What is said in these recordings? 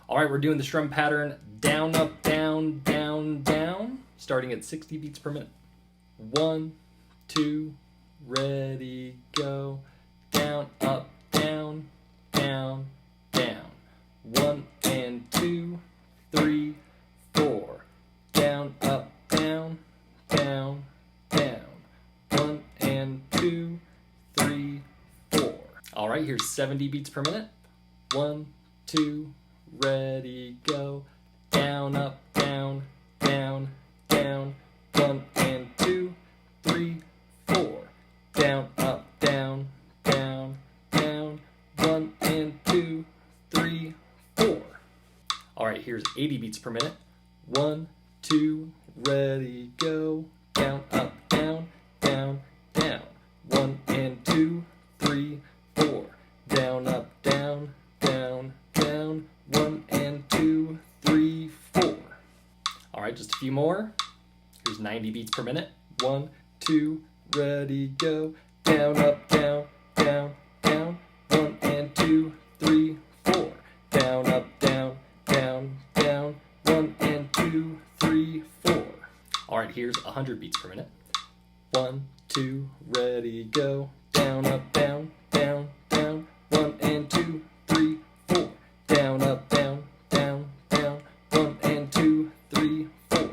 All right, we're doing the strum pattern down, up, down, down, down, starting at 60 beats per minute. 1, 2, ready, go. Down, up, down, down, down. 1 and 2, 3, 4. Down, up, down, down, down. 1 and 2, 3, 4. All right, here's 70 beats per minute. 1, 2, ready, go. Down, up, down, down, down. 1 and 2, 3, 4. Down, up, down, down, down. 1 and 2, 3, 4. All right, here's 80 beats per minute. 1, 2, ready, go. Down, up, down, down, down. 1 and 2, 3, 4. Down, up, down, down, down. 1 and 2, 3, 4. All right, just a few more. Here's 90 beats per minute. 1, 2, ready, go. Down, up, down, down, down. 1 and 2, 3, 4. Down, up, down, down, down. 1 and 2, 3, 4. All right, here's 100 beats per minute. 1, 2, ready, go. Down, up, down, down, down. 1 and 2, 3, 4. Down, up, down, down, down. 1 and 2, 3, 4.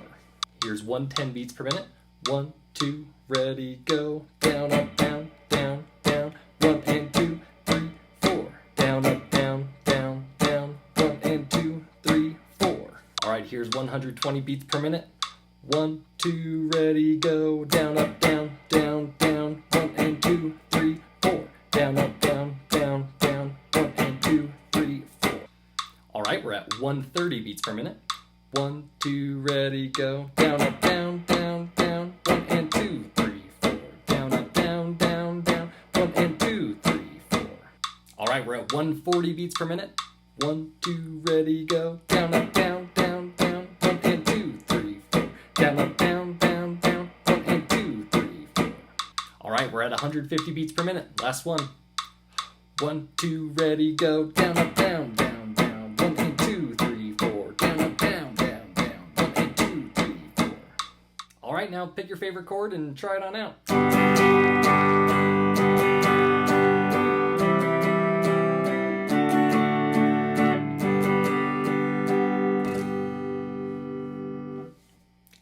Here's 110 beats per minute. 1, 2, ready, go. Down, up, down, down, down. 1 and 2, 3, 4. Down, up, down, down, down. 1 and 2, 3, 4. All right, here's 120 beats per minute. 1, 2, ready, go. Down, up, down, down, down. 1 and 2, 3, 4. Down, up, down, down, down. 1 and 2, 3, 4. All right, we're at 130 beats per minute. 1, 2, ready, go. Down, up, down, down, down. 1 and 2, 3, 4. Down, up, down, down, down. 1 and 2, 3, 4. All right, we're at 140 beats per minute. 1, 2, ready, go. Down, up, down, down, down. 1 and 2, 3, 4. Down, up, down, down, down. 1 and 2, 3, 4. All right, we're at 150 beats per minute. Last one. 1, 2, ready, go. Down, up, down, down, down. 1 and 2, 3, 4. Down, up, down, down, down. 1 and 2, 3, 4. All right, now pick your favorite chord and try it on out.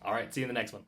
All right, see you in the next one.